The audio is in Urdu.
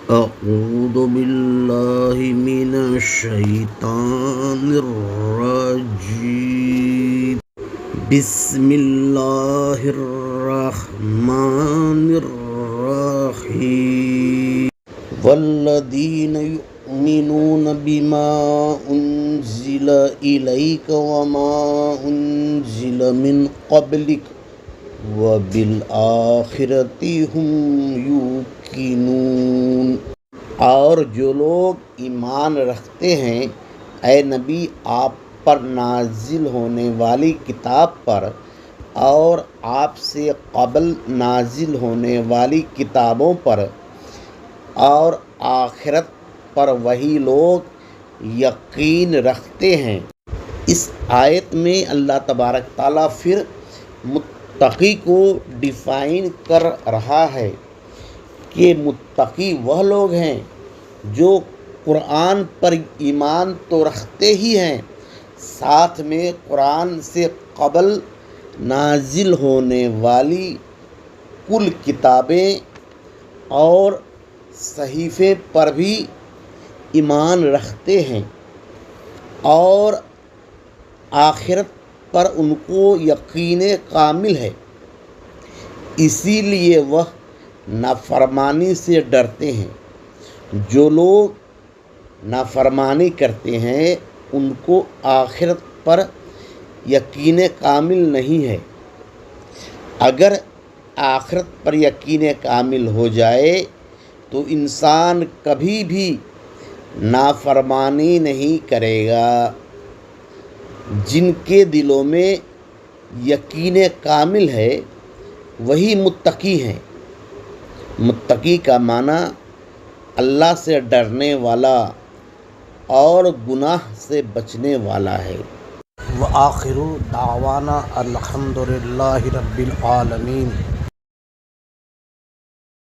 أعوذ بالله من الشيطان الرجيم. بسم الله الرحمن الرحيم. والذين يؤمنون بما أنزل إليك وما أنزل من قبلك وبالآخرة هم یوقنون. اور جو لوگ ایمان رکھتے ہیں اے نبی آپ پر نازل ہونے والی کتاب پر اور آپ سے قبل نازل ہونے والی کتابوں پر اور آخرت پر وہی لوگ یقین رکھتے ہیں. اس آیت میں اللہ تبارک تعالیٰ پھر متقی کو ڈیفائن کر رہا ہے کہ متقی وہ لوگ ہیں جو قرآن پر ایمان تو رکھتے ہی ہیں، ساتھ میں قرآن سے قبل نازل ہونے والی کل کتابیں اور صحیفے پر بھی ایمان رکھتے ہیں اور آخرت پر ان کو یقین کامل ہے، اسی لیے وہ نافرمانی سے ڈرتے ہیں. جو لوگ نافرمانی کرتے ہیں ان کو آخرت پر یقین کامل نہیں ہے. اگر آخرت پر یقین کامل ہو جائے تو انسان کبھی بھی نافرمانی نہیں کرے گا. جن کے دلوں میں یقین کامل ہے وہی متقی ہیں. متقی کا معنی اللہ سے ڈرنے والا اور گناہ سے بچنے والا ہے. وآخر دعوانا الحمد للہ رب العالمین.